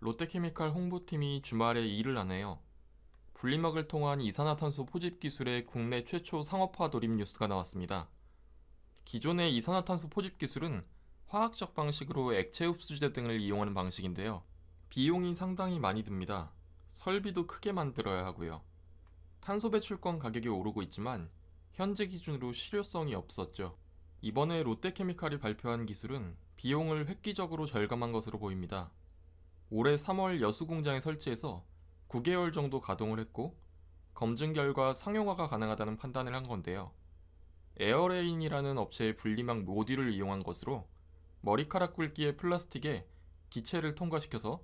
롯데케미칼 홍보팀이 주말에 일을 하네요. 분리막을 통한 이산화탄소 포집 기술의 국내 최초 상업화 돌입 뉴스가 나왔습니다. 기존의 이산화탄소 포집 기술은 화학적 방식으로 액체 흡수제 등을 이용하는 방식인데요. 비용이 상당히 많이 듭니다. 설비도 크게 만들어야 하고요. 탄소 배출권 가격이 오르고 있지만 현재 기준으로 실효성이 없었죠. 이번에 롯데케미칼이 발표한 기술은 비용을 획기적으로 절감한 것으로 보입니다. 올해 3월 여수 공장에 설치해서 9개월 정도 가동을 했고 검증 결과 상용화가 가능하다는 판단을 한 건데요. 에어레인이라는 업체의 분리막 모듈을 이용한 것으로 머리카락 굵기의 플라스틱에 기체를 통과시켜서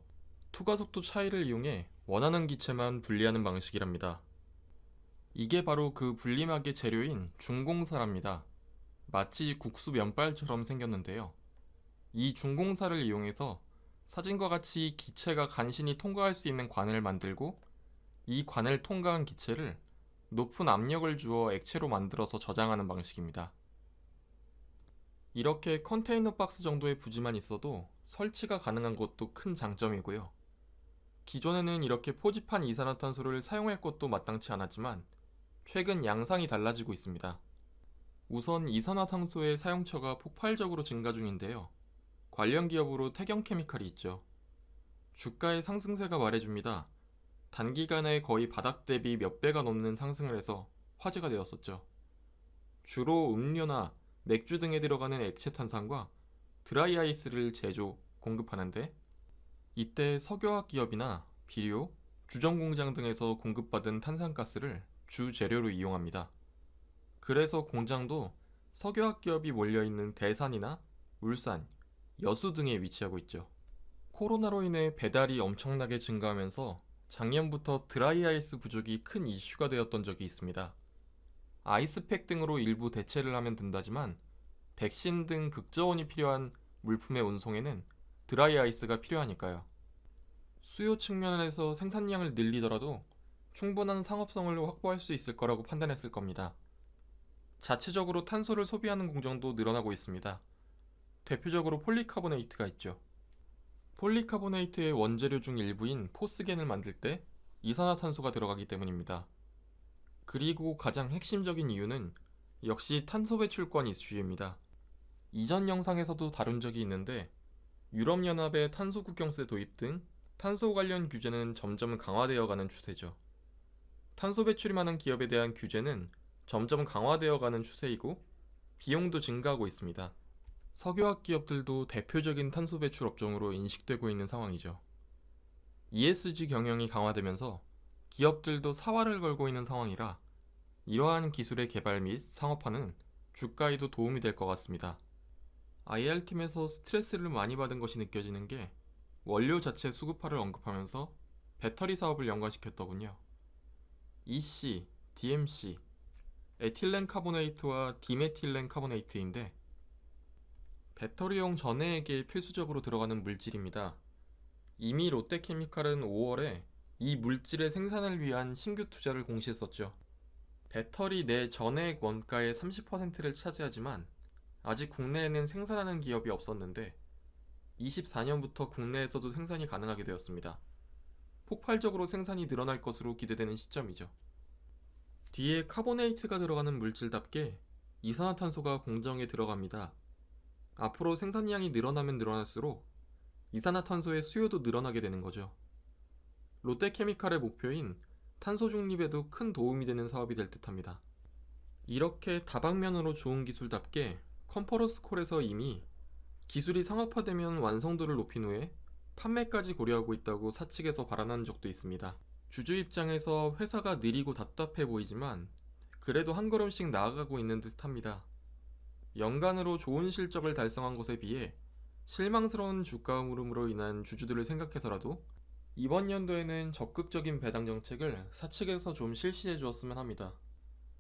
투과속도 차이를 이용해 원하는 기체만 분리하는 방식이랍니다. 이게 바로 그 분리막의 재료인 중공사랍니다. 마치 국수 면발처럼 생겼는데요. 이 중공사를 이용해서 사진과 같이 기체가 간신히 통과할 수 있는 관을 만들고 이 관을 통과한 기체를 높은 압력을 주어 액체로 만들어서 저장하는 방식입니다. 이렇게 컨테이너 박스 정도의 부지만 있어도 설치가 가능한 것도 큰 장점이고요. 기존에는 이렇게 포집한 이산화탄소를 사용할 것도 마땅치 않았지만 최근 양상이 달라지고 있습니다. 우선 이산화탄소의 사용처가 폭발적으로 증가 중인데요. 관련 기업으로 태경케미칼이 있죠. 주가의 상승세가 말해줍니다. 단기간에 거의 바닥 대비 몇 배가 넘는 상승을 해서 화제가 되었었죠. 주로 음료나 맥주 등에 들어가는 액체 탄산과 드라이 아이스를 제조, 공급하는데 이때 석유화학 기업이나 비료, 주정 공장 등에서 공급받은 탄산가스를 주 재료로 이용합니다. 그래서 공장도 석유화학 기업이 몰려있는 대산이나 울산, 여수 등에 위치하고 있죠. 코로나로 인해 배달이 엄청나게 증가하면서 작년부터 드라이 아이스 부족이 큰 이슈가 되었던 적이 있습니다. 아이스팩 등으로 일부 대체를 하면 된다지만 백신 등 극저온이 필요한 물품의 운송에는 드라이 아이스가 필요하니까요. 수요 측면에서 생산량을 늘리더라도 충분한 상업성을 확보할 수 있을 거라고 판단했을 겁니다. 자체적으로 탄소를 소비하는 공정도 늘어나고 있습니다. 대표적으로 폴리카보네이트가 있죠. 폴리카보네이트의 원재료 중 일부인 포스겐을 만들 때 이산화탄소가 들어가기 때문입니다. 그리고 가장 핵심적인 이유는 역시 탄소 배출권 이슈입니다. 이전 영상에서도 다룬 적이 있는데 유럽연합의 탄소 국경세 도입 등 탄소 관련 규제는 점점 강화되어 가는 추세죠. 탄소 배출이 많은 기업에 대한 규제는 점점 강화되어 가는 추세이고 비용도 증가하고 있습니다. 석유화학 기업들도 대표적인 탄소 배출 업종으로 인식되고 있는 상황이죠. ESG 경영이 강화되면서 기업들도 사활을 걸고 있는 상황이라 이러한 기술의 개발 및 상업화는 주가에도 도움이 될 것 같습니다. IR팀에서 스트레스를 많이 받은 것이 느껴지는 게 원료 자체 수급화를 언급하면서 배터리 사업을 연관시켰더군요. EC, DMC, 에틸렌 카보네이트와 디메틸렌 카보네이트인데 배터리용 전해액에 필수적으로 들어가는 물질입니다. 이미 롯데케미칼은 5월에 이 물질의 생산을 위한 신규 투자를 공시했었죠. 배터리 내 전해액 원가의 30%를 차지하지만 아직 국내에는 생산하는 기업이 없었는데 24년부터 국내에서도 생산이 가능하게 되었습니다. 폭발적으로 생산이 늘어날 것으로 기대되는 시점이죠. 뒤에 카보네이트가 들어가는 물질답게 이산화탄소가 공정에 들어갑니다. 앞으로 생산량이 늘어나면 늘어날수록 이산화탄소의 수요도 늘어나게 되는 거죠. 롯데케미칼의 목표인 탄소 중립에도 큰 도움이 되는 사업이 될 듯합니다. 이렇게 다방면으로 좋은 기술답게 컨퍼런스콜에서 이미 기술이 상업화되면 완성도를 높인 후에 판매까지 고려하고 있다고 사측에서 발언한 적도 있습니다. 주주 입장에서 회사가 느리고 답답해 보이지만 그래도 한 걸음씩 나아가고 있는 듯합니다. 연간으로 좋은 실적을 달성한 것에 비해 실망스러운 주가 흐름으로 인한 주주들을 생각해서라도 이번 연도에는 적극적인 배당 정책을 사측에서 좀 실시해 주었으면 합니다.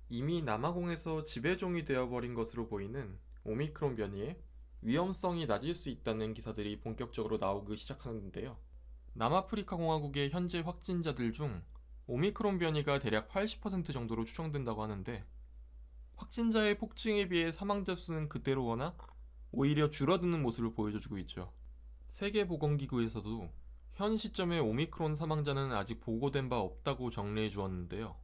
이미 남아공에서 지배종이 되어버린 것으로 보이는 오미크론 변이에 위험성이 낮을 수 있다는 기사들이 본격적으로 나오기 시작하는데요. 남아프리카 공화국의 현재 확진자들 중 오미크론 변이가 대략 80% 정도로 추정된다고 하는데 확진자의 폭증에 비해 사망자 수는 그대로거나 오히려 줄어드는 모습을 보여주고 있죠. 세계보건기구에서도 현 시점에 오미크론 사망자는 아직 보고된 바 없다고 정리해 주었는데요.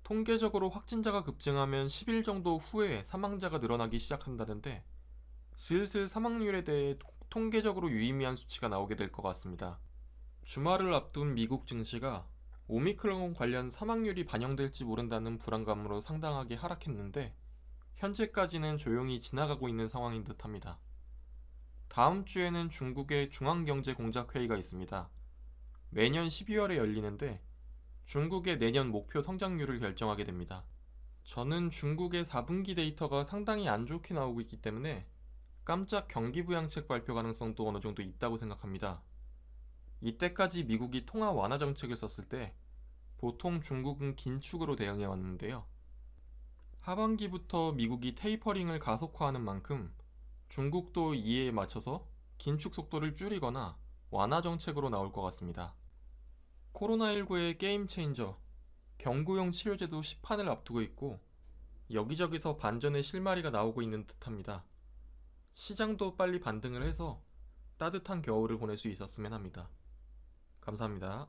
통계적으로 확진자가 급증하면 10일 정도 후에 사망자가 늘어나기 시작한다는데 슬슬 사망률에 대해 통계적으로 유의미한 수치가 나오게 될 것 같습니다. 주말을 앞둔 미국 증시가 오미크론 관련 사망률이 반영될지 모른다는 불안감으로 상당하게 하락했는데 현재까지는 조용히 지나가고 있는 상황인 듯합니다. 다음 주에는 중국의 중앙경제공작회의가 있습니다. 매년 12월에 열리는데 중국의 내년 목표 성장률을 결정하게 됩니다. 저는 중국의 4분기 데이터가 상당히 안 좋게 나오고 있기 때문에 깜짝 경기 부양책 발표 가능성도 어느 정도 있다고 생각합니다. 이때까지 미국이 통화 완화 정책을 썼을 때 보통 중국은 긴축으로 대응해 왔는데요. 하반기부터 미국이 테이퍼링을 가속화하는 만큼 중국도 이에 맞춰서 긴축 속도를 줄이거나 완화 정책으로 나올 것 같습니다. 코로나19의 게임 체인저, 경구용 치료제도 시판을 앞두고 있고 여기저기서 반전의 실마리가 나오고 있는 듯합니다. 시장도 빨리 반등을 해서 따뜻한 겨울을 보낼 수 있었으면 합니다. 감사합니다.